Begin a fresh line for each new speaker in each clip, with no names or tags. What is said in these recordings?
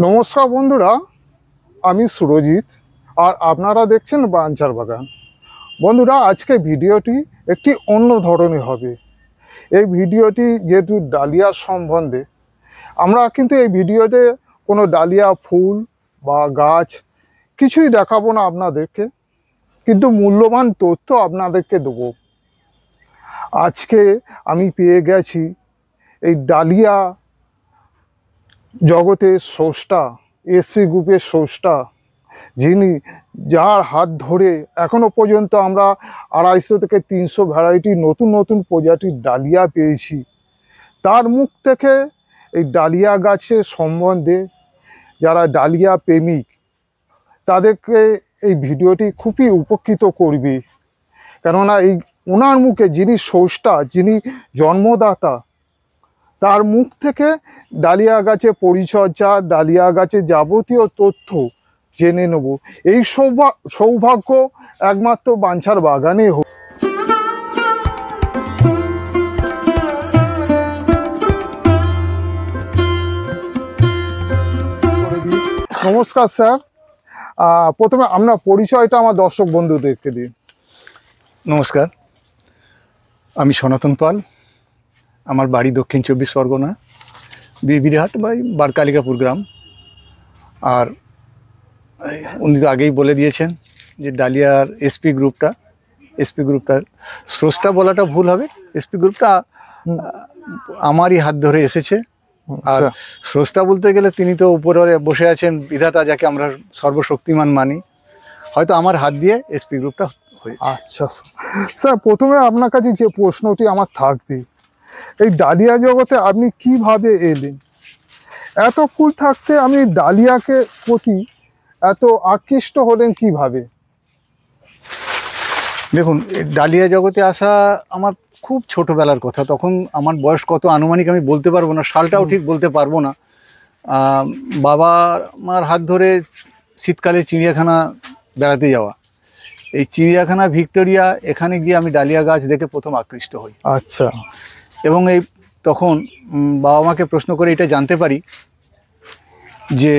নমস্কার বন্ধুরা, আমি সুরজিৎ আর আপনারা দেখছেন বাঞ্চার বাগান। বন্ধুরা, আজকে ভিডিওটি একটি অন্য ধরনের হবে। এই ভিডিওটি যেহেতু ডালিয়া সম্বন্ধে, আমরা কিন্তু এই ভিডিওতে কোনো ডালিয়া ফুল বা গাছ কিছুই দেখাবো না আপনাদেরকে, কিন্তু মূল্যবান তথ্য আপনাদেরকে দেবো। আজকে আমি পেয়ে গেছি এই ডালিয়া জগতের স্রষ্টা, এসপি গ্রুপের স্রষ্টা, যার হাত ধরে এখনো পর্যন্ত আমরা 250 থেকে 300 ভ্যারাইটি নতুন নতুন প্রজাতির ডালিয়া পেয়েছি। তার মুখ থেকে এই ডালিয়া গাছের সম্বন্ধে, যারা ডালিয়া প্রেমিক তাদেরকে এই ভিডিওটি খুবই উপকৃত করবে। কেননা এই ওনার মুখে, যিনি স্রষ্টা, যিনি জন্মদাতা, তার মুখ থেকে ডালিয়া গাছের পরিচর্যা, ডালিয়া গাছের যাবতীয় তথ্য জেনে নেব। এই সৌভাগ্য একমাত্র বাঞ্ছার বাগানে হোক। নমস্কার স্যার, প্রথমে আপনার পরিচয়টা আমার দর্শক বন্ধুদেরকে দিন।
নমস্কার, আমি সনাতন পাল। আমার বাড়ি দক্ষিণ 24 পরগনা, বিবিরহাট বা বারকালিকাপুর গ্রাম। আর উনি তো আগেই বলে দিয়েছেন যে ডালিয়ার এসপি গ্রুপটার স্রষ্টা বলাটা ভুল হবে। এসপি গ্রুপটা আমারই হাত ধরে এসেছে। আর স্রষ্টা বলতে গেলে তিনি তো উপরে বসে আছেন, বিধাতা, যাকে আমরা সর্বশক্তিমান মানি। হয়তো আমার হাত দিয়ে এসপি গ্রুপটা হয়েছে।
আচ্ছা স্যার, প্রথমে আপনার কাছে যে প্রশ্নটি আমার থাকবে, এই ডালিয়া জগতে আপনি কিভাবে এলেন? এত ফুল থাকতে আমি ডালিয়াকে প্রতি এত আকৃষ্ট হলেন কিভাবে?
দেখুন, ডালিয়া জগতে আসা আমার খুব ছোটবেলার কথা। তখন আমার বয়স কত আনুমানিক আমি বলতে পারবো না, সালটাও ঠিক বলতে পারবো না। বাবা মার হাত ধরে শীতকালে চিড়িয়াখানা বেড়াতে যাওয়া, এই চিড়িয়াখানা ভিক্টোরিয়া, এখানে গিয়ে আমি ডালিয়া গাছ দেখে প্রথম আকৃষ্ট হই।
আচ্ছা।
এবং এই তখন বাবা মাকে প্রশ্ন করে এটা জানতে পারি যে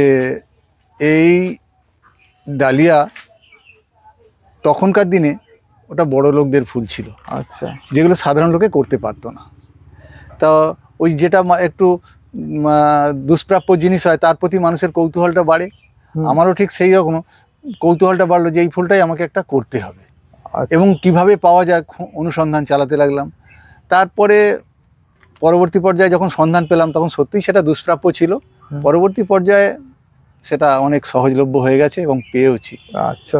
এই ডালিয়া তখনকার দিনে ওটা বড় লোকদের ফুল ছিল।
আচ্ছা।
যেগুলো সাধারণ লোকে করতে পারতো না। তা ওই যেটা একটু দুষ্প্রাপ্য জিনিস হয়, তার প্রতি মানুষের কৌতূহলটা বাড়ে। আমারও ঠিক সেই রকম কৌতূহলটা বাড়লো যে এই ফুলটাই আমাকে একটা করতে হবে। এবং কিভাবে পাওয়া যায় অনুসন্ধান চালাতে লাগলাম। তারপরে পরবর্তী পর্যায়ে যখন সন্ধান পেলাম, তখন সত্যিই সেটা দুষ্প্রাপ্য ছিল। পরবর্তী পর্যায়ে সেটা অনেক সহজলভ্য হয়ে গেছে এবং পেয়েওছি।
আচ্ছা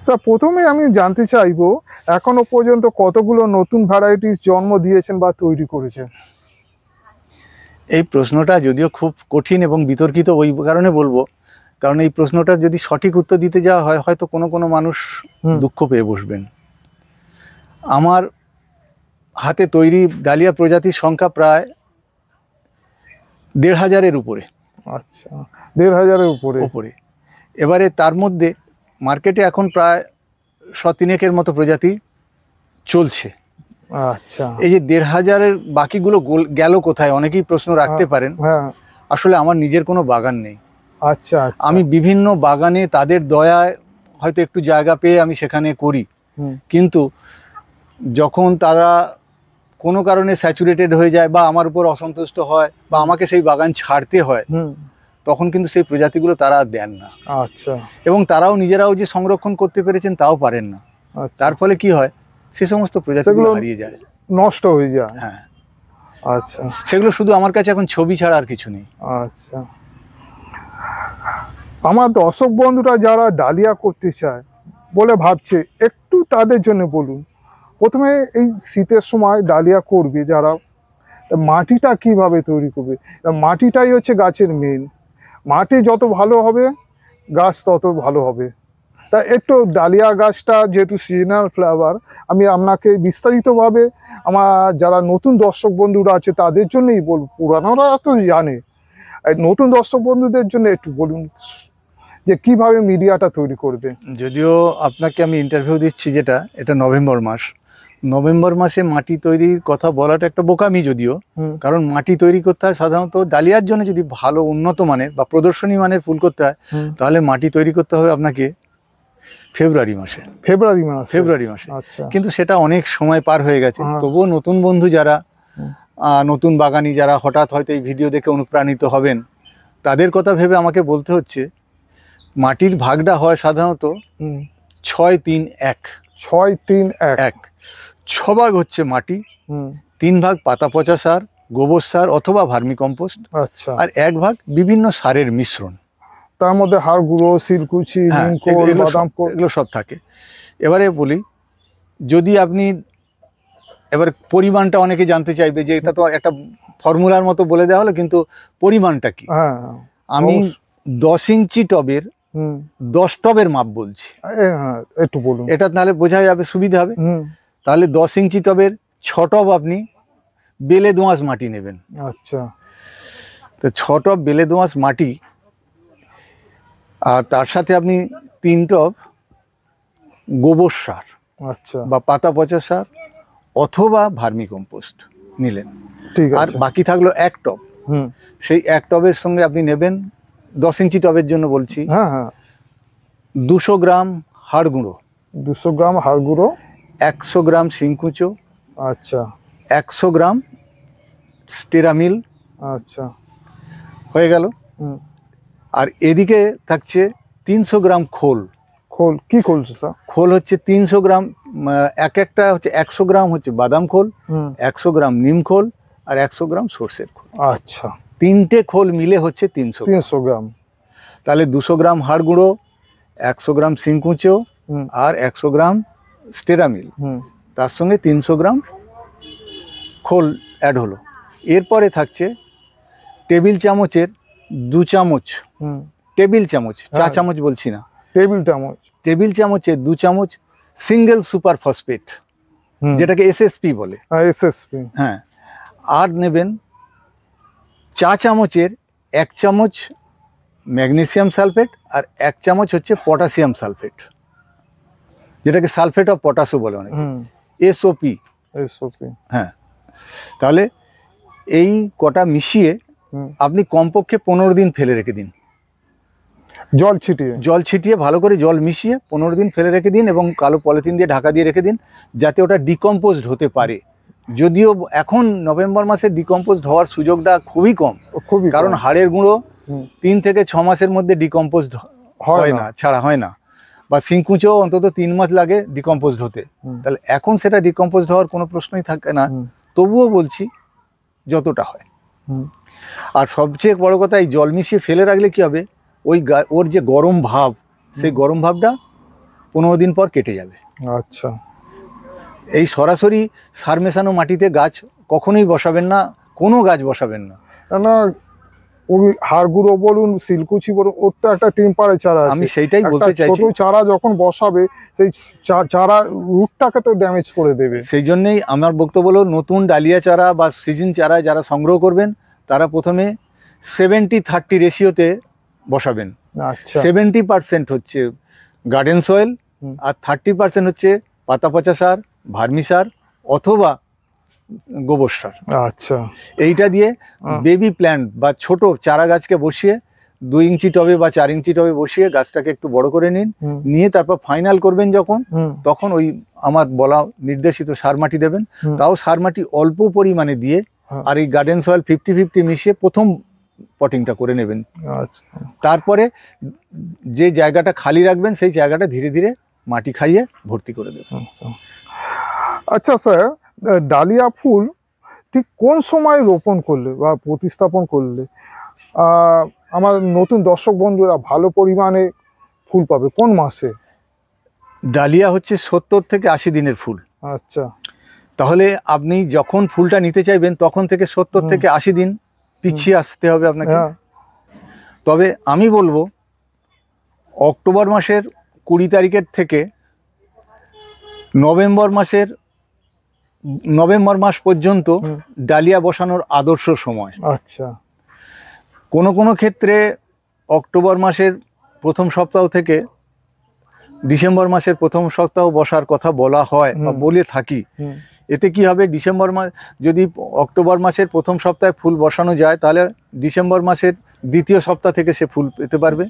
স্যার, প্রথমে আমি জানতে চাইবো, এখনো পর্যন্ত কতগুলো নতুন ভ্যারাইটিস জন্ম দিয়েছেন বা তৈরি করেছেন?
এই প্রশ্নটা যদিও খুব কঠিন এবং বিতর্কিত, ওই কারণে বলবো, কারণ এই প্রশ্নটা যদি সঠিক উত্তর দিতে যাওয়া হয়, হয়তো কোনো কোনো মানুষ দুঃখ পেয়ে বসবেন। আমার হাতে তৈরি ডালিয়া প্রজাতির সংখ্যা প্রায় 1500-এর উপরে।
আচ্ছা, 1500-এর উপরে।
এবারে তার মধ্যে মার্কেটে এখন প্রায় 100-3-এর মতো প্রজাতি চলছে।
আচ্ছা।
এই যে 1500-এর বাকিগুলো গেল কোথায়, অনেকেই প্রশ্ন রাখতে পারেন। আসলে আমার নিজের কোনো বাগান নেই।
আচ্ছা।
আমি বিভিন্ন বাগানে তাদের দয়ায় হয়তো একটু জায়গা পেয়ে আমি সেখানে করি, কিন্তু যখন তারা কোনো কারণে স্যাচুরেটেড হয়ে যায় বা আমার উপর অসন্তুষ্ট হয় বা আমাকে সেই বাগান ছাড়তে হয়, তখন কিন্তু সেই প্রজাতিগুলো তারা দেন না।
আচ্ছা।
এবং তারাও নিজেরাও যে সংরক্ষণ করতে পেরেছেন তাও পারেন না। তার ফলে কি হয়, সে সমস্ত প্রজাতিগুলো হারিয়ে যায়,
নষ্ট হয়ে যায়।
হ্যাঁ।
আচ্ছা।
সেগুলো শুধু আমার কাছে এখন ছবি ছাড়া আর কিছু নেই।
আচ্ছা। আমার দর্শক বন্ধুরা যারা ডালিয়া করতে চায় বলে ভাবছে, একটু তাদের জন্য বলুন। প্রথমে এই শীতের সময় ডালিয়া করবে যারা, মাটিটা কিভাবে তৈরি করবে? মাটিটাই হচ্ছে গাছের মেন। মাটি যত ভালো হবে, গাছ তত ভালো হবে। তা একটু ডালিয়া গাছটা যেহেতু সিজনাল ফ্লাওয়ার, আমি আপনাকে বিস্তারিতভাবে আমার যারা নতুন দর্শক বন্ধুরা আছে তাদের জন্যই বলব, পুরানোরা তো জানে, নতুন দর্শক বন্ধুদের জন্য একটু বলুন যে কিভাবে মিডিয়াটা তৈরি করবে।
যদিও আপনাকে আমি ইন্টারভিউ দিচ্ছি, এটা নভেম্বর মাস, নভেম্বর মাসে মাটি তৈরির কথা বলাটা একটা বোকামি যদিও,
হুম,
কারণ মাটি তৈরি করতে হয় সাধারণত ডালিয়ার জন্য। যদি ভালো উন্নত মানের বা প্রদর্শনী মানের ফুল করতে হয়
হুম।
তাহলে মাটি তৈরি করতে হবে আপনাকে ফেব্রুয়ারি মাসে।
ফেব্রুয়ারি মাসে। আচ্ছা।
কিন্তু সেটা অনেক সময় পার হয়ে গেছে।
হ্যাঁ।
তবুও নতুন বন্ধু যারা,
হুম।
নতুন বাগানি যারা হঠাৎ হয়তো এই ভিডিও দেখে অনুপ্রাণিত হবেন, তাদের কথা ভেবে আমাকে বলতে হচ্ছে মাটির ভাগটা হয় সাধারণত 6-3-1।
6-3-1।
6 ভাগ হচ্ছে মাটি,
হুম।
3 ভাগ পাতা পচা সার, গোবর সার অথবা ভার্মি কম্পোস্ট,
আচ্ছা।
আর 1 ভাগ বিভিন্ন সারের মিশ্রণ।
তার মধ্যে হাড় গুঁড়ো, শিলকুচি,
হ্যাঁ,
নিমখোল, বাদাম খোল।
এগুলো সব থাকে। এবারে বলি, যদি আপনি এবার পরিমাণটা অনেকে জানতে চাইবে যে এটা তো একটা ফর্মুলার মতো বলে দেওয়া হলো, কিন্তু পরিমাণটা কি?
হ্যাঁ,
আমি
অবশ্যই।
10 ইঞ্চি টবের
হুম।
10 টবের মাপ বলছি।
হ্যাঁ, একটু বলুন।
এটা তাহলে বোঝা যাবে, সুবিধা হবে।
হুম।
তাহলে 10 ইঞ্চি টবের 6 টব আপনি বেলে দোআঁশ মাটি নেবেন।
আচ্ছা।
তো 6 টব বেলে দোআঁশ মাটি, আর তার সাথে আপনি 3 টব গোবর সার
আচ্ছা,
বা পাতা পচা সার অথবা ভার্মি কম্পোস্ট নিলেন।
ঠিক
আর
আছে।
বাকি থাকলো 1 টব।
হুম।
সেই 1 টবের সঙ্গে আপনি নেবেন, 10 ইঞ্চি টবের জন্য বলছি,
হ্যাঁ, হ্যাঁ।
200 গ্রাম হাড় গুঁড়ো,
200 গ্রাম হাড় গুঁড়ো।
100 গ্রাম শিংকুচো,
আচ্ছা,
100 গ্রাম স্টেরামিল।
আচ্ছা।
হয়ে গেল।
হুম।
আর এদিকে থাকছে 300 গ্রাম খোল।
খোল কি খোল স্যার?
খোল হচ্ছে 300 গ্রাম, একটা হচ্ছে 100 গ্রাম হচ্ছে বাদাম খোল,
হুম।
100 গ্রাম নিম খোল, আর 100 গ্রাম সর্ষের খোল।
আচ্ছা,
3টে খোল মিলে হচ্ছে 300 গ্রাম।
300 গ্রাম।
তাহলে 200 গ্রাম হাড় গুঁড়ো, 100 গ্রাম শিংকুচো,
হুম।
আর 100 গ্রাম স্টেরামিল,
হুম।
তার সঙ্গে 300 গ্রাম খোল অ্যাড হলো। এরপরে থাকছে টেবিল চামচের 2 চামচ,
হুম।
টেবিল চামচ, চা
হ্যাঁ।
চামচ বলছি না,
টেবিল চামচ।
টেবিল চামচের 2 চামচ সিঙ্গেল সুপার ফসফেট, যেটাকে এসএসপি বলে।
এসএসপি।
হ্যাঁ। আর নেবেন চা চামচের 1 চামচ ম্যাগনেসিয়াম সালফেট, আর 1 চামচ হচ্ছে পটাশিয়াম সালফেট, যেটাকে সালফেট অফ পটাশও বলে অনেকে, এসওপি।
এসওপি।
হ্যাঁ। তাহলে এই কটা মিশিয়ে আপনি কমপক্ষে 15 দিন ফেলে রেখে দিন।
জল ছিটিয়ে
ভালো করে জল মিশিয়ে 15 দিন ফেলে রেখে দিন, এবং কালো পলিথিন দিয়ে ঢাকা দিয়ে রেখে দিন, যাতে ওটা ডিকম্পোজড হতে পারে। যদিও এখন নভেম্বর মাসে ডিকম্পোজড হওয়ার সুযোগটা খুবই কম, কারণ হাড়ের গুঁড়ো 3 থেকে 6 মাসের মধ্যে ডিকম্পোজড হয় না, ছাড়া হয় না, বা শিংকুচো অন্তত 3 মাস লাগে ডিকম্পোজড হতে। তাহলে এখন সেটা ডিকম্পোজড হওয়ার কোনো প্রশ্নই থাকে না। তবুও বলছি যতটা হয়। আর সবচেয়ে বড় কথা, এই জল মিশিয়ে ফেলে রাখলে কি হবে, ওর যে গরম ভাব, সেই গরম ভাবটা 15 দিন পর কেটে যাবে।
আচ্ছা।
এই সরাসরি সার মেশানো মাটিতে গাছ কখনোই বসাবেন না, কোনো গাছ বসাবেন না।
না, ওই হাড় গুঁড়ো বলুন, শিলকুচি বলুন, ওর তো একটা টেম্পারেচার আছে।
আমি সেইটাই বলতে চাইছি।
ছোট চারা যখন বসাবে, সেই চারা রুটটাকে তো ড্যামেজ করে দেবে।
সেই জন্যই আমার বক্তব্য হলো, নতুন ডালিয়া চারা বা সিজন চারা যারা সংগ্রহ করবেন, তারা প্রথমে 70-30 রেশিওতে বসাবেন।
আচ্ছা।
70% হচ্ছে গার্ডেন সয়েল, আর 30% হচ্ছে পাতা পচা সার, ভার্মি সার অথবা গোবর সার।
আচ্ছা।
এইটা দিয়ে বেবি প্ল্যান্ট বা ছোট চারা গাছকে বসিয়ে 2 ইঞ্চি টবে বা 4 ইঞ্চি টবে বসিয়ে গাছটাকে একটু বড় করে নিন, নিয়ে তারপর ফাইনাল করবেন যখন, তখন ওই আমার বলা নির্দেশিত সার মাটি দেবেন। তাও সার মাটি অল্প পরিমাণে দিয়ে, আর এই গার্ডেন সয়েল 50-50 মিশিয়ে প্রথম পটিংটা করে নেবেন।
আচ্ছা।
তারপরে যে জায়গাটা খালি রাখবেন, সেই জায়গাটা ধীরে ধীরে মাটি খাইয়ে ভর্তি করে দেবেন।
আচ্ছা স্যার, ডালিয়া ফুল ঠিক কোন সময় রোপণ করলে বা প্রতিস্থাপন করলে আমার নতুন দর্শক বন্ধুরা ভালো পরিমাণে ফুল পাবে, কোন মাসে?
ডালিয়া হচ্ছে 70 থেকে 80 দিনের ফুল।
আচ্ছা।
তাহলে আপনি যখন ফুলটা নিতে চাইবেন, তখন থেকে 70 থেকে 80 দিন পিছিয়ে আসতে হবে আপনাকে। তবে আমি বলবো অক্টোবর মাসের 20 তারিখের থেকে নভেম্বর মাস পর্যন্ত ডালিয়া বসানোর আদর্শ সময়।
আচ্ছা।
কোনো ক্ষেত্রে অক্টোবর মাসের প্রথম সপ্তাহ থেকে ডিসেম্বর মাসের প্রথম সপ্তাহ বসার কথা বলা হয় বা বলে থাকি। এতে কি হবে, ডিসেম্বর মাস যদি অক্টোবর মাসের প্রথম সপ্তাহে ফুল বসানো যায়, তাহলে ডিসেম্বর মাসের দ্বিতীয় সপ্তাহ থেকে সে ফুল পেতে পারবে।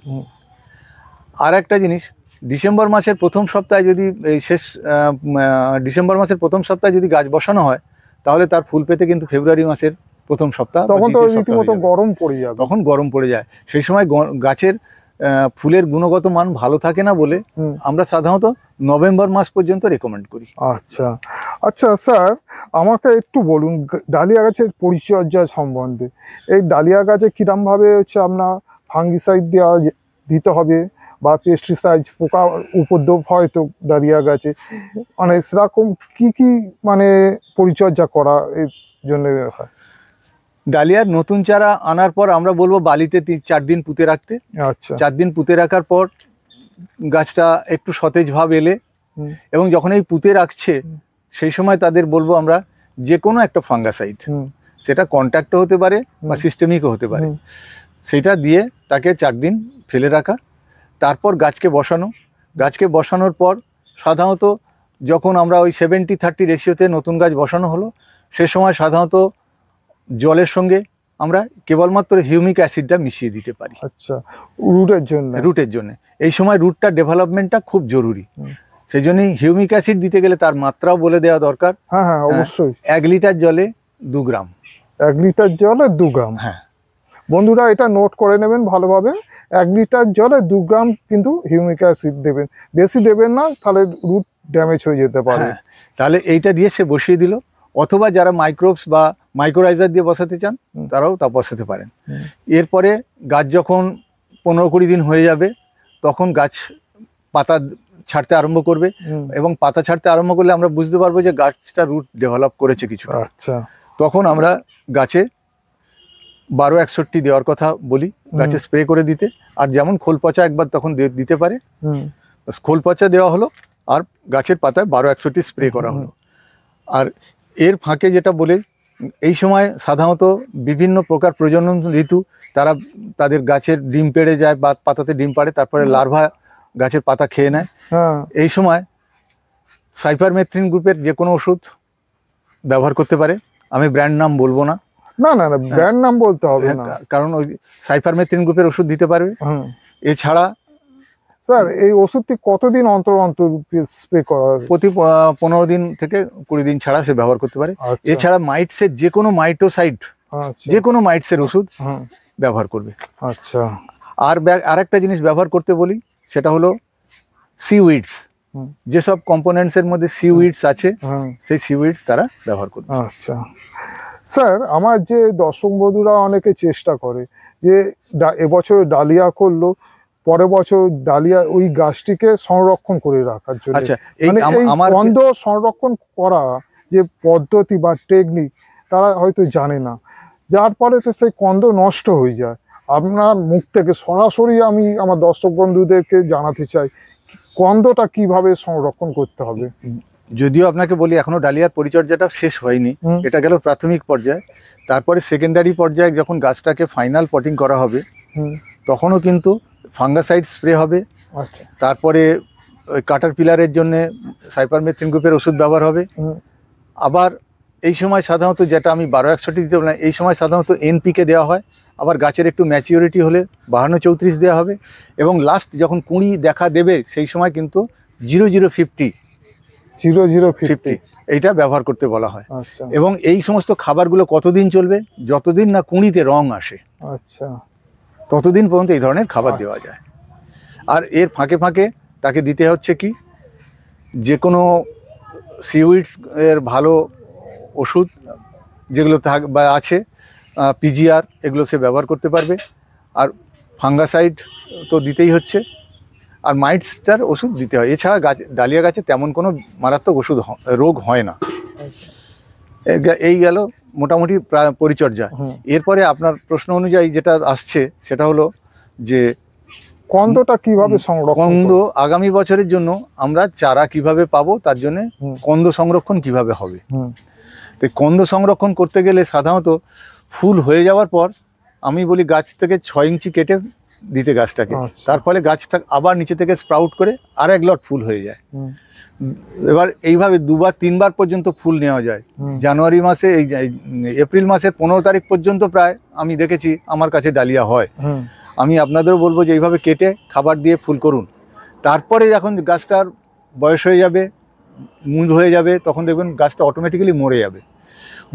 আর একটা জিনিস, ডিসেম্বর মাসের প্রথম সপ্তাহে যদি এই ডিসেম্বর মাসের প্রথম সপ্তাহে যদি গাছ বসানো হয়, তাহলে তার ফুল পেতে কিন্তু ফেব্রুয়ারি মাসের প্রথম সপ্তাহ,
তখন তো রীতিমতো গরম পড়ে যাবে।
তখন গরম পড়ে যায়। সেই সময় গাছের ফুলের গুণগত মান ভালো থাকে না বলে আমরা সাধারণত নভেম্বর মাস পর্যন্ত রেকমেন্ড করি।
আচ্ছা আচ্ছা স্যার, আমাকে একটু বলুন ডালিয়া গাছের পরিচর্যা সম্বন্ধে। এই ডালিয়া গাছে কিরমভাবে হচ্ছে আপনার ফাঙ্গিসাইড দিতে হবে বা পেস্টিসাইড, পোকা উপদ্রব হয় তো ডালিয়া গাছে, মানে সেরকম কি কি মানে পরিচর্যা করা এর জন্য হয়?
ডালিয়ার নতুন চারা আনার পর আমরা বলবো বালিতে 4 দিন পুঁতে রাখতে।
আচ্ছা,
4 দিন পুঁতে রাখার পর গাছটা একটু সতেজ ভাব এলে এবং যখন এই পুঁতে রাখছে সেই সময় তাদের বলবো আমরা যে কোনো একটা ফাঙ্গাসাইড, সেটা কন্ট্যাক্টও হতে পারে বা সিস্টেমিকও হতে পারে, সেটা দিয়ে তাকে 4 দিন ফেলে রাখা। তারপর গাছকে বসানো। গাছকে বসানোর পর সাধারণত যখন আমরা ওই 70-30 রেশিওতে নতুন গাছ বসানো হলো, সে সময় সাধারণত জলের সঙ্গে আমরা কেবলমাত্র হিউমিক অ্যাসিডটা মিশিয়ে দিতে পারি।
আচ্ছা, রুটের জন্য।
রুটের জন্য এই সময় রুটটা ডেভেলপমেন্টটা খুব জরুরি, সেই জন্যই হিউমিক অ্যাসিড দিতে গেলে তার মাত্রাও বলে দেওয়া দরকার।
হ্যাঁ হ্যাঁ, অবশ্যই।
1 লিটার জলে 2 গ্রাম।
1 লিটার জলে 2 গ্রাম।
হ্যাঁ
বন্ধুরা, এটা নোট করে নেবেন ভালোভাবে। 1 লিটার জলে 2 গ্রাম কিন্তু হিউমিক অ্যাসিড দেবেন, বেশি দেবেন না, তাহলে রুট ড্যামেজ হয়ে যেতে পারে।
তাহলে এইটা দিয়ে সে বসিয়ে দিল, অথবা যারা মাইক্রোবস বা মাইক্রোরাইজার দিয়ে বসাতে চান তারাও তা বসাতে পারেন। এরপরে গাছ যখন 15-20 দিন হয়ে যাবে, তখন গাছ পাতা ছাড়তে আরম্ভ করবে, এবং পাতা ছাড়তে আরম্ভ করলে আমরা বুঝতে পারবো যে গাছটা রুট ডেভেলপ করেছে কিছু।
আচ্ছা,
তখন আমরা গাছে 1261 দেওয়ার কথা বলি, গাছে স্প্রে করে দিতে। আর যেমন খোল পচা একবার তখন দিতে পারে, খোল পচা দেওয়া হলো আর গাছের পাতায় 1261 স্প্রে করা হলো। আর এর ফাঁকে যেটা বলে, এই সময় সাধারণত বিভিন্ন প্রকার প্রজনন ঋতু, তারা তাদের গাছের ডিম পেড়ে যায় বা পাতাতে ডিম পাড়ে, তারপরে লার্ভা গাছের পাতা খেয়ে নেয়। এই সময় সাইপারমেথ্রিন গ্রুপের যে কোনো ওষুধ ব্যবহার করতে পারে। আমি ব্র্যান্ড নাম বলবো না।
না না না, ব্র্যান্ড নাম বলতে হবে না,
কারণ ওই সাইপারমেথ্রিন গ্রুপের ওষুধ দিতে পারবে। এছাড়া
স্যার এই ওষুধটি কতদিন অন্তর অন্তর স্প্রে করা হবে?
প্রতি 15 দিন থেকে 20 দিন ছাড়া সে ব্যবহার করতে পারে। এছাড়া মাইটসের যে কোনো মাইটোসাইড, যে কোনো মাইটসের ওষুধ ব্যবহার করবে।
আচ্ছা,
আর একটা জিনিস ব্যবহার করতে বলি, সেটা হলো সিউইডস। যেসব কম্পোনেন্টসের মধ্যে সিউইডস আছে, সেই সিউইডস তারা ব্যবহার করবে।
আচ্ছা স্যার, আমার যে দর্শক বন্ধুরা অনেকে চেষ্টা করে যে এবছর ডালিয়া করলো, পরের বছর ডালিয়া ওই গাছটিকে সংরক্ষণ করে রাখার জন্য।
আচ্ছা,
আমার কন্দ সংরক্ষণ করা যে পদ্ধতি বা টেকনিক তারা হয়তো জানে না, যার ফলে তো সেই কন্দ নষ্ট হয়ে যায়। আপনার মুখ থেকে সরাসরি আমি আমার দর্শক বন্ধুদেরকে জানাতে চাই কন্দটা কিভাবে সংরক্ষণ করতে হবে।
যদিও আপনাকে বলি এখনো ডালিয়ার পরিচর্যাটা শেষ হয়নি, এটা গেল প্রাথমিক পর্যায়ে। তারপরে সেকেন্ডারি পর্যায়ে যখন গাছটাকে ফাইনাল পটিং করা হবে, তখনও কিন্তু ফাঙ্গাসাইড স্প্রে হবে। তারপরে ওই কাটারপিলারের জন্য সাইপারমেথ্রিন গ্রুপের ওষুধ ব্যবহার হবে। আবার এই সময় সাধারণত, যেটা আমি 1261 দিতে বললাম, এই সময় সাধারণত NPK দেওয়া হয়। আবার গাছের একটু ম্যাচিউরিটি হলে 52-34 দেওয়া হবে। এবং লাস্ট যখন কুঁড়ি দেখা দেবে, সেই সময় কিন্তু 0050 এইটা ব্যবহার করতে বলা হয়। এবং এই সমস্ত খাবারগুলো কতদিন চলবে? যতদিন না কুঁড়িতে রং আসে,
আচ্ছা,
ততদিন পর্যন্ত এই ধরনের খাবার দেওয়া যায়। আর এর ফাঁকে ফাঁকে তাকে দিতে হচ্ছে কি, যে কোনো সিউইডস এর ভালো ওষুধ যেগুলো বা আছে, PGR, এগুলো সে ব্যবহার করতে পারবে। আর ফাঙ্গাসাইড তো দিতেই হচ্ছে, আর মাইটসটার ওষুধ দিতে হয়। এছাড়া ডালিয়া গাছে তেমন কোনো মারাত্মক ওষুধ রোগ হয় না। এই গেল মোটামুটি পরিচর্যা। এরপরে আপনার প্রশ্ন অনুযায়ী যেটা আসছে, সেটা হলো যে
কন্দটা কিভাবে সংরক্ষণ।
কন্দ আগামী বছরের জন্য আমরা চারা কিভাবে পাবো, তার জন্য কন্দ সংরক্ষণ কিভাবে হবে। তো কন্দ সংরক্ষণ করতে গেলে সাধারণত ফুল হয়ে যাওয়ার পর আমি বলি গাছ থেকে 6 ইঞ্চি কেটে দিতে গাছটাকে,
আচ্ছা।
তার ফলে গাছটা আবার নিচে থেকে স্প্রাউট করে আর এক লট ফুল হয়ে যায়।
হুম,
এবার এইভাবে 2-3 বার পর্যন্ত ফুল নেওয়া যায়।
হুম,
জানুয়ারি মাসে এই এপ্রিল মাসের 15 তারিখ পর্যন্ত প্রায় আমি দেখেছি আমার কাছে ডালিয়া হয়।
হুম,
আমি আপনাদেরও বলবো যে এইভাবে কেটে খাবার দিয়ে ফুল করুন। তারপরে যখন গাছটার বয়স হয়ে যাবে, মূল হয়ে যাবে, তখন দেখবেন গাছটা অটোমেটিক্যালি মরে যাবে।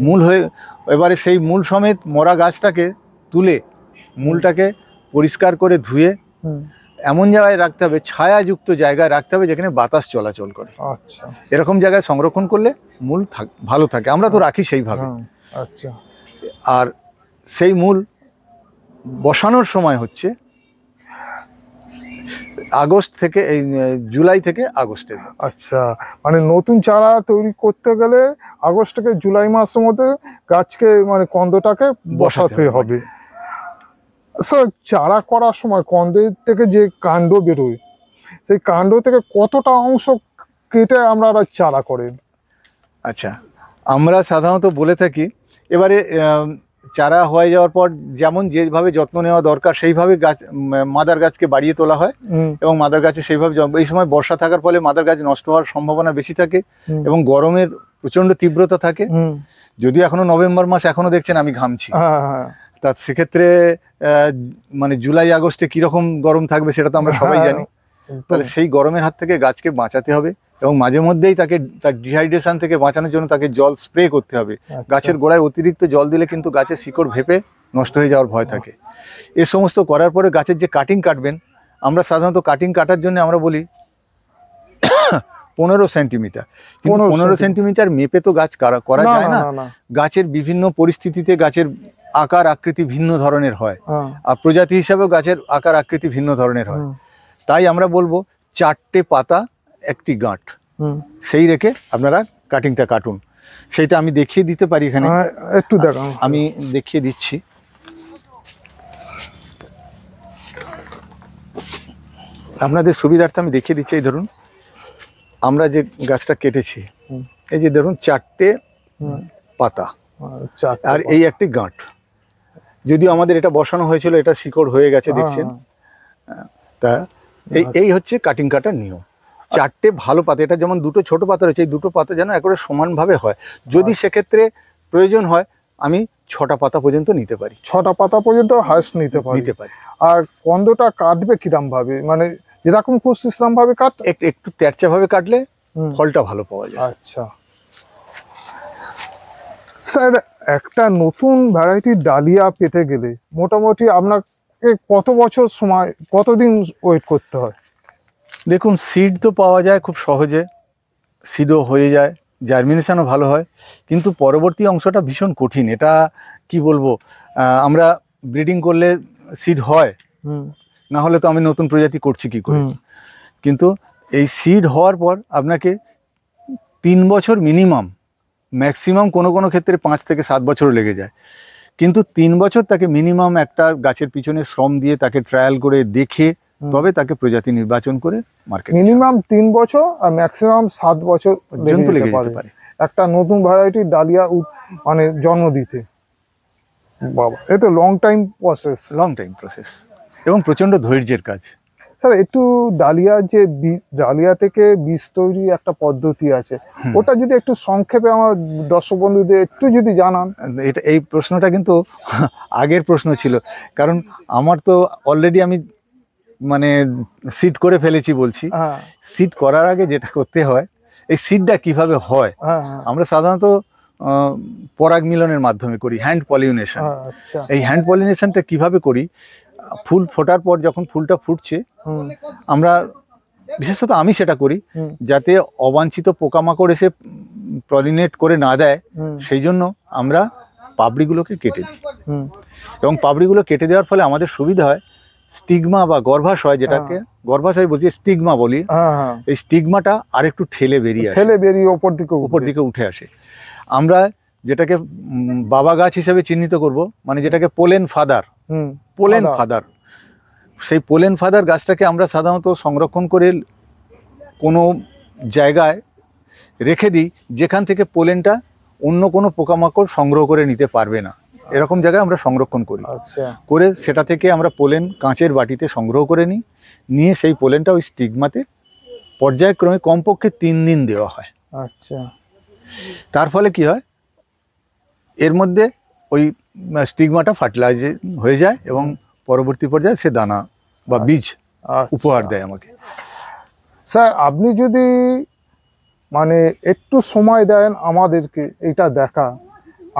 মূল হয়ে এবারে সেই মূল সমেত মরা গাছটাকে তুলে মূলটাকে পরিষ্কার করে ধুয়ে
হুম,
এমন জায়গায় রাখতে হবে, ছায়াযুক্ত জায়গায় রাখতে হবে যেখানে বাতাস চলাচল করে।
আচ্ছা।
এরকম জায়গায় সংরক্ষণ করলে মূল ভালো থাকে। আমরা তো রাখি সেইভাবে।
হুম, আচ্ছা।
আর সেই মূল বসানোর সময় হচ্ছে আগস্ট থেকে এই জুলাই থেকে আগস্টের মধ্যে।
আচ্ছা, মানে নতুন চারা তৈরি করতে গেলে আগস্ট থেকে জুলাই মাসের মধ্যে গাছকে মানে কন্দটাকে বসাতে হবে। স্যার, চারা করার সময় কন্দের থেকে যে কাণ্ড বেরোয়, সেই কাণ্ড থেকে কতটা অংশ কেটে আপনারা চারা করেন?
আচ্ছা, আমরা সাধারণত বলে থাকি এবারে চারা হয়ে যাওয়ার পর যেমন যেভাবে যত্ন নেওয়া দরকার সেইভাবে গাছ মাদার গাছকে বাড়িয়ে তোলা হয়
হুম,
এবং মাদার গাছে সেইভাবে এই সময় বর্ষা থাকার ফলে মাদার গাছ নষ্ট হওয়ার সম্ভাবনা বেশি থাকে
হুম,
এবং গরমের প্রচণ্ড তীব্রতা থাকে।
হুম,
যদিও এখনো নভেম্বর মাস, এখনো দেখছেন আমি ঘামছি।
হ্যাঁ, হ্যাঁ,
তা সেক্ষেত্রে মানে জুলাই আগস্টে কীরকম গরম থাকবে সেটা তো আমরা সবাই
হ্যাঁ,
জানি।
একদম।
তাহলে সেই গরমের হাত থেকে গাছকে বাঁচাতে হবে এবং মাঝে মধ্যেই তাকে তার ডিহাইড্রেশন থেকে বাঁচানোর জন্য তাকে জল স্প্রে করতে হবে।
আচ্ছা।
গাছের গোড়ায় অতিরিক্ত জল দিলে কিন্তু গাছের শিকড় ভেপে নষ্ট হয়ে যাওয়ার ভয় থাকে। এ সমস্ত করার পরে গাছের যে কাটিং কাটবেন, আমরা সাধারণত কাটিং কাটার জন্য আমরা বলি 15 সেন্টিমিটার, কিন্তু 15 সেন্টিমিটার মেপে তো গাছ করা যায় না। গাছের বিভিন্ন পরিস্থিতিতে গাছের আকার আকৃতি ভিন্ন ধরনের হয়,
হ্যাঁ,
আর প্রজাতি হিসাবেও গাছের আকার আকৃতি ভিন্ন ধরনের হয়।
হুম,
তাই আমরা বলবো 4টে পাতা একটি গাঁট
হুম,
সেই রেখে আপনারা কাটিংটা কাটুন। সেইটা আমি দেখিয়ে দিতে পারি এখানে।
হ্যাঁ, একটু দেখান।
আমি দেখিয়ে দিচ্ছি। আপনাদের সুবিধার্থে আমি দেখিয়ে দিচ্ছি। এই ধরুন আমরা যে গাছটা কেটেছি,
হুম,
এই যে ধরুন 4টে
হুম,
পাতা
চারটে
আর এই একটি গাঁট। যদিও আমাদের এটা বসানো হয়েছিল, এটা শিকড় হয়ে গেছে দেখছেন।
হ্যাঁ,
তা এই হচ্ছে কাটিং কাটার নিয়ম। 4টে ভালো পাতা, এটা যেমন 2টো ছোট পাতা রয়েছে, এই 2টো পাতা যেন একেবারে সমানভাবে হয়। যদি সেক্ষেত্রে প্রয়োজন হয় আমি 6টা পাতা পর্যন্ত নিতে পারি।
6টা পাতা পর্যন্ত হাঁস নিতে পারি। আর কন্দটা কাটবে কিরম ভাবে, মানে যেরকম খুশি সেরকম ভাবে কাট?
একটু তেরচা ভাবে কাটলে
হুম,
ফলটা ভালো পাওয়া যায়।
আচ্ছা স্যার, একটা নতুন ভ্যারাইটির ডালিয়া পেতে গেলে মোটামুটি আপনাকে কত বছর সময়, কতদিন ওয়েট করতে হয়?
দেখুন, সিড তো পাওয়া যায় খুব সহজে, সিডও হয়ে যায়, জার্মিনেশনও ভালো হয়, কিন্তু পরবর্তী অংশটা ভীষণ কঠিন। এটা কি বলবো, আমরা ব্রিডিং করলে সিড হয়,
হুম,
না হলে তো আমি নতুন প্রজাতি করছি কি করে।
হুম,
কিন্তু এই সিড হওয়ার পর আপনাকে 3 বছর মিনিমাম, ম্যাক্সিমাম কোনো কোনো ক্ষেত্রে 5 থেকে 7 বছরও লেগে যায়, কিন্তু 3 বছর তাকে মিনিমাম একটা গাছের পিছনে শ্রম দিয়ে তাকে ট্রায়াল করে দেখে তবে তাকে প্রজাতি নির্বাচন করে মার্কেটে
মিনিমাম 3 বছর আর ম্যাক্সিমাম 7 বছর
পর্যন্ত লেগে যেতে পারে
একটা নতুন ভ্যারাইটির ডালিয়া মানে জন্ম দিতে। বাবা, এ তো long time process.
Long time process এবং প্রচণ্ড ধৈর্যের কাজ।
স্যার, একটু ডালিয়া যে ডালিয়া থেকে বীজ তৈরি একটা পদ্ধতি আছে, ওটা যদি একটু সংক্ষেপে আমার দর্শক বন্ধুদের একটু যদি জানান।
এই প্রশ্নটা কিন্তু আগের প্রশ্ন ছিল, কারণ আমার তো অলরেডি আমি মানে সিড করে ফেলেছি বলছি।
হ্যাঁ,
সিড করার আগে যেটা করতে হয়, এই সিডটা কিভাবে হয়,
হ্যাঁ,
আমরা সাধারণত পরাগ মিলনের মাধ্যমে করি, হ্যান্ড পলিনেশন।
আচ্ছা,
এই হ্যান্ড পলিনেশনটা কিভাবে করি, ফুল ফোটার পর যখন ফুলটা ফুটছে আমরা বিশেষত আমি সেটা করি যাতে অবাঞ্ছিত পোকামাকড় এসে পলিনেট করে না দেয়, সেই জন্য আমরা পাপড়িগুলোকে কেটে দিই এবং পাপড়িগুলো কেটে দেওয়ার ফলে আমাদের সুবিধা হয়, স্টিগমা বা গর্ভাশয়, যেটাকে গর্ভাশয় বলছি, স্টিগমা বলি, এই স্টিগমাটা আরেকটু ঠেলে বেরিয়ে উপর দিকে উঠে আসে। আমরা যেটাকে বাবা গাছ হিসেবে চিহ্নিত করব, মানে যেটাকে পোলেন ফাদার, সেই পোলেন ফাদার গাছটাকে আমরা সাধারণত সংরক্ষণ করে কোনো জায়গায় রেখে দিই যেখান থেকে পোলেনটা অন্য কোনো পোকামাকড় সংগ্রহ করে নিতে পারবে না। এরকম জায়গায় আমরা সংরক্ষণ করি।
আচ্ছা
করে সেটা থেকে আমরা পোলেন কাঁচের বাটিতে সংগ্রহ করে নিই, নিয়ে সেই পোলেনটা ওই স্টিগমাতে পর্যায়ক্রমে কমপক্ষে 3 দিন দেওয়া হয়।
আচ্ছা
তার ফলে কি হয়, এর মধ্যে ওই স্টিগমাটা ফার্টিলাইজ হয়ে যায় এবং পরবর্তী পর্যায়ে সে দানা বা বীজ উপহার দেয় আমাকে।
স্যার আপনি যদি মানে একটু সময় দেন আমাদেরকে এটা দেখা,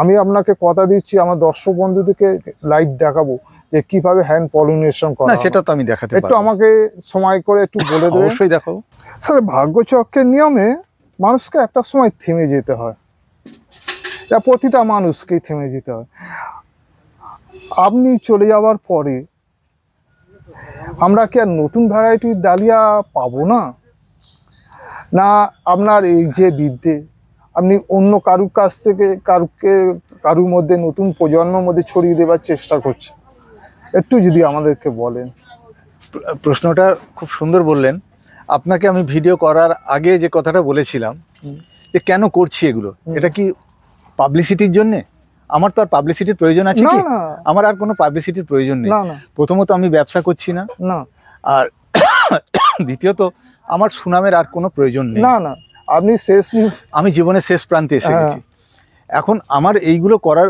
আমি আপনাকে কথা দিচ্ছি আমার দর্শক বন্ধুদেরকে লাইভ দেখাবো যে কিভাবে হ্যান্ড পলিনেশন করা
না
হয়।
সেটা তো আমি দেখাতে
একটু
পারবো,
আমাকে সময় করে একটু বলে দেবেন।
অবশ্যই দেখাবো।
স্যার ভাগ্যচক্রের নিয়মে মানুষকে একটা সময় থেমে যেতে হয়, এটা প্রতিটা মানুষকেই থেমে যেতে হয়। আপনি চলে যাওয়ার পরে আমরা কি আর নতুন ভ্যারাইটির ডালিয়া পাবো না? না আপনার এই যে বিদ্যে আপনি অন্য কারুর কাছ থেকে কারুর মধ্যে নতুন প্রজন্মের মধ্যে ছড়িয়ে দেওয়ার চেষ্টা করছেন? একটু যদি আমাদেরকে বলেন।
প্রশ্নটা খুব সুন্দর বললেন। আপনাকে আমি ভিডিও করার আগে যে কথাটা বলেছিলাম যে কেন করছি এগুলো, এটা কি পাবলিসিটির জন্যে? আমার তো আর পাবলিসিটির প্রয়োজন আছে
না
কি?
না
আমার আর কোনো পাবলিসিটির প্রয়োজন নেই।
না না
প্রথমত আমি ব্যবসা করছি না,
না
আর দ্বিতীয়ত আমার সুনামের আর কোনো প্রয়োজন নেই।
না না আপনি শেষ
আমি জীবনের শেষ প্রান্তে এসে গেছি। এখন আমার এইগুলো করার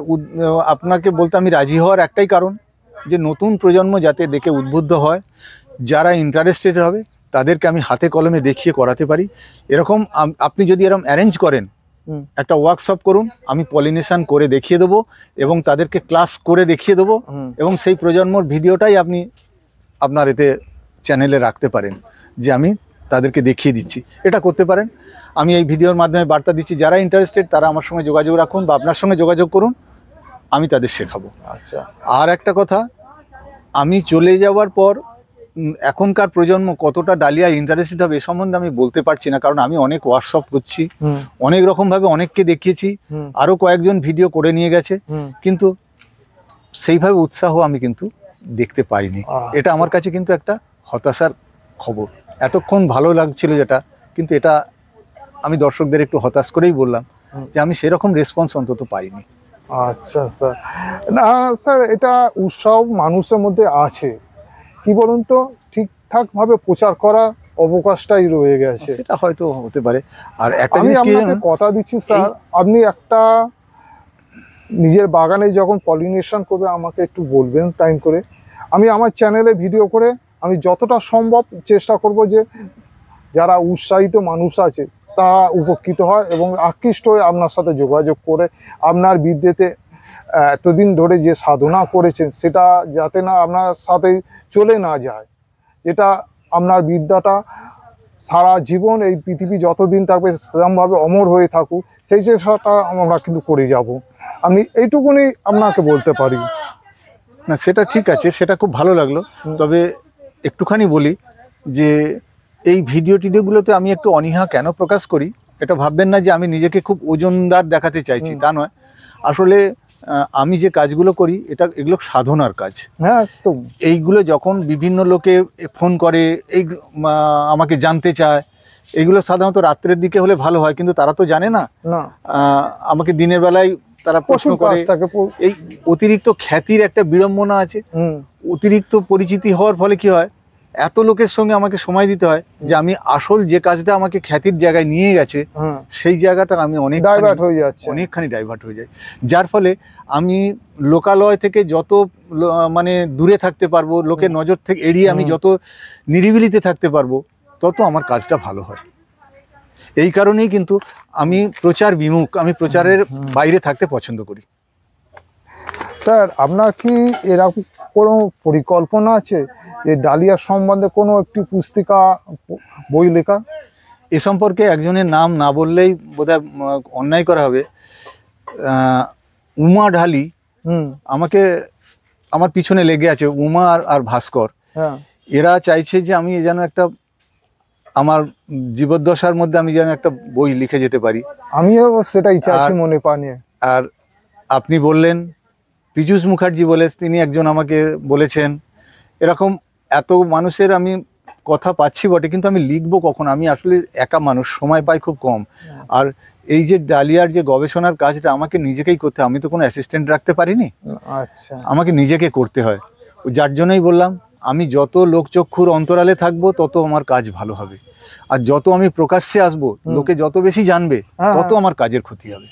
আপনাকে বলতে আমি রাজি হওয়ার একটাই কারণ, যে নতুন প্রজন্ম যাতে দেখে উদ্বুদ্ধ হয়, যারা ইন্টারেস্টেড হবে তাদেরকে আমি হাতে কলমে দেখিয়ে করাতে পারি। এরকম আপনি যদি এরকম অ্যারেঞ্জ করেন, একটা ওয়ার্কশপ করুন, আমি পলিনেশন করে দেখিয়ে দেবো এবং তাদেরকে ক্লাস করে দেখিয়ে দেবো, এবং সেই প্রজন্মর ভিডিওটাই আপনি আপনার এতে চ্যানেলে রাখতে পারেন যে আমি তাদেরকে দেখিয়ে দিচ্ছি। এটা করতে পারেন। আমি এই ভিডিওর মাধ্যমে বার্তা দিচ্ছি, যারা ইন্টারেস্টেড তারা আমার সঙ্গে যোগাযোগ রাখুন বা আপনার সঙ্গে যোগাযোগ করুন, আমি তাদের শেখাবো।
আচ্ছা
আর একটা কথা, আমি চলে যাওয়ার পর এখনকার প্রজন্ম কতটা ডালিয়া ইন্টারেস্টেড হবে এ সম্বন্ধে আমি বলতে পারছি না, কারণ আমি অনেক ওয়ার্কশপ করছি, অনেক রকমভাবে অনেককে দেখিয়েছি, আরও কয়েকজন ভিডিও করে নিয়ে গেছে, কিন্তু সেইভাবে উৎসাহ আমি কিন্তু দেখতে পাইনি। এটা আমার কাছে কিন্তু একটা হতাশার খবর। এতক্ষণ ভালো লাগছিল যেটা, কিন্তু এটা আমি দর্শকদের একটু হতাশ করেই বললাম যে আমি সেরকম রেসপন্স অন্তত পাইনি।
আচ্ছা স্যার, না স্যার এটা উৎসাহ মানুষের মধ্যে আছে, কি বলুন তো ঠিকঠাকভাবে প্রচার করার অবকাশটাই রয়ে গেছে।
সেটা হয়তো হতে পারে। আর একটা
আমি
জিনিস কি
আপনাকে কথা দিচ্ছি স্যার, আপনি একটা নিজের বাগানে যখন পলিনেশন করবে আমাকে একটু বলবেন টাইম করে, আমি আমার চ্যানেলে ভিডিও করে আমি যতটা সম্ভব চেষ্টা করব যে যারা উৎসাহিত মানুষ আছে তারা উপকৃত হয় এবং আকৃষ্ট হয়ে আপনার সাথে যোগাযোগ করে আপনার বিদ্যেতে এতদিন ধরে যে সাধনা করেছেন সেটা যাতে না আপনার সাথে চলে না যায়, যেটা আপনার বিদ্যাটা সারা জীবন এই পৃথিবী যতদিন থাকবে সেরকমভাবে অমর হয়ে থাকুক, সেই চেষ্টাটা আমরা কিন্তু করে যাব। আমি এইটুকুনি আপনাকে বলতে পারি।
না সেটা ঠিক আছে, সেটা খুব ভালো লাগলো। তবে একটুখানি বলি যে এই ভিডিও টিডিওগুলোতে আমি একটু অনীহা কেন প্রকাশ করি, এটা ভাববেন না যে আমি নিজেকে খুব ওজনদার দেখাতে চাইছি, তা নয়। আসলে আমি যে কাজগুলো করি এগুলো সাধনার কাজ।
হ্যাঁ একদম।
এইগুলো যখন বিভিন্ন লোকে ফোন করে, এই আমাকে জানতে চায়, এগুলো সাধারণত রাত্রের দিকে হলে ভালো হয়, কিন্তু তারা তো জানে না। আমাকে দিনের বেলায় তারা প্রশ্ন করে। এই অতিরিক্ত খ্যাতির একটা বিড়ম্বনা আছে, অতিরিক্ত পরিচিতি হওয়ার ফলে কি হয়, এত লোকের সঙ্গে আমাকে সময় দিতে হয় যে আমি আসল যে কাজটা আমাকে খ্যাতির জায়গায় নিয়ে গেছে সেই জায়গাটা আমি অনেকখানি ডাইভার্ট হয়ে যায়, যার ফলে আমি লোকালয় থেকে যত মানে দূরে থাকতে পারবো, লোকের নজর থেকে এড়িয়ে আমি যত নিরিবিলিতে থাকতে পারবো, তত আমার কাজটা ভালো হয়। এই কারণেই কিন্তু আমি প্রচার বিমুখ, আমি প্রচারের বাইরে থাকতে পছন্দ করি।
স্যার আপনার কি এরকম কোনো পরিকল্পনা আছে যে ডালিয়া সম্বন্ধে কোনো একটি পুস্তিকা বই লেখা?
এ সম্পর্কে একজনের নাম না বললেই বোধহয় অন্যায় করা হবে। উমা ঢালি আমাকে আমার পিছনে লেগে আছে, উমা আর ভাস্কর। এরা চাইছে যে আমি যেন একটা আমার জীবদ্দশার মধ্যে আমি যেন একটা বই লিখে যেতে পারি।
আমিও সেটাই চাইছি মনে প্রাণে।
আর আপনি বললেন পীযূষ মুখার্জি বলে তিনি একজন আমাকে বলেছেন, এরকম এত মানুষের আমি কথা পাচ্ছি বটে, কিন্তু আমি লিখবো কখন? আমি আসলে একা মানুষ, সময় পাই খুব কম। আর এই যে ডালিয়ার যে গবেষণার কাজটা আমাকে নিজেকেই করতে হয়, আমি তো কোনো অ্যাসিস্ট্যান্ট রাখতে পারিনি,
আচ্ছা,
আমাকে নিজেকে করতে হয়। যার জন্যই বললাম, আমি যত লোকচক্ষুর অন্তরালে থাকবো তত আমার কাজ ভালো হবে, আর যত আমি প্রকাশ্যে আসবো, লোকে যত বেশি জানবে
হ্যাঁ,
তত আমার কাজের ক্ষতি হবে।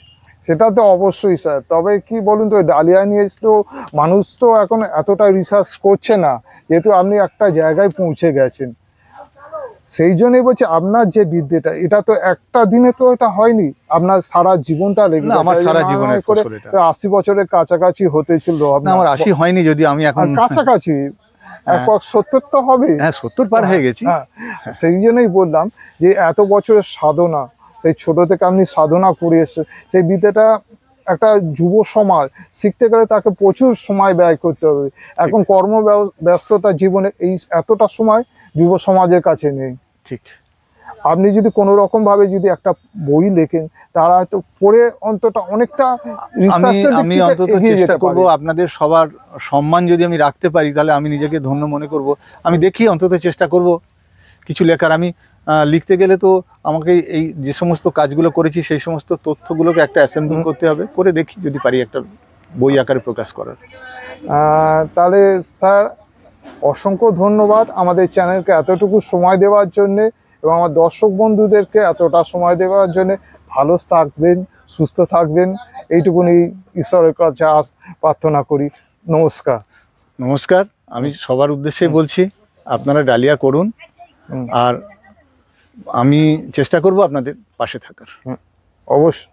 সেটা তো অবশ্যই স্যার। তবে কি বলুন তো, ডালিয়া নিয়ে তো মানুষ তো এখন এতটা রিসার্চ করছে না, যেহেতু আপনি একটা জায়গায় পৌঁছে গেছেন। সেই জন্যই বলছি, আপনার যে বিদ্যেটা, এটা তো একটা দিনে তো এটা হয়নি, আপনার সারা জীবনটা লেগে
না,
গেছে।
আমার
এই
সারা
না
জীবনের
করে
ফসল এটা।
80 বছরের কাছাকাছি হতেছিল
না,
আপনার।
আমার 80 হয়নি, যদি আমি এখন
আর কাছাকাছি
হ্যাঁ।
70 তো হবে।
হ্যাঁ, 70 পার হয়ে গেছি।
হ্যাঁ, সেই জন্যই বললাম যে এত বছরের সাধনা, সেই ছোট থেকে আপনি সাধনা করে এসে সেই বিদ্যাটা একটা যুব সমাজ শিখতে গেলে তাকে প্রচুর সময় ব্যয় করতে হবে। এখন ব্যস্ততার জীবনে এই এতটা সময় যুব সমাজের কাছে নেই।
ঠিক।
আপনি যদি কোনো রকম ভাবে যদি একটা বই লেখেন, তারা হয়তো পড়ে অন্তত অনেকটা রিসার্চের দিক
আমি
থেকে
অন্তত
এগিয়ে
চেষ্টা
যেতে
করব,
পারে।
আপনাদের সবার সম্মান যদি আমি রাখতে পারি তাহলে আমি নিজেকে ধন্য মনে করব। আমি দেখি, অন্তত চেষ্টা করব কিছু লেখার। আমি লিখতে গেলে তো আমাকে এই যে সমস্ত কাজগুলো করেছি সেই সমস্ত তথ্যগুলোকে একটা অ্যাসেম্বল করতে হবে, করে দেখি যদি পারি একটা বই আকারে প্রকাশ করার।
তাহলে স্যার, অসংখ্য ধন্যবাদ আমাদের চ্যানেলকে এতটুকু সময় দেওয়ার জন্যে, এবং আমার দর্শক বন্ধুদেরকে এতটা সময় দেওয়ার জন্যে। ভালো থাকবেন, সুস্থ থাকবেন, এইটুকুনি ঈশ্বরের কাছে প্রার্থনা করি। নমস্কার।
নমস্কার। আমি সবার উদ্দেশ্যে বলছি, আপনারা ডালিয়া করুন, আর আমি চেষ্টা করব আপনাদের পাশে থাকার।
অবশ্যই।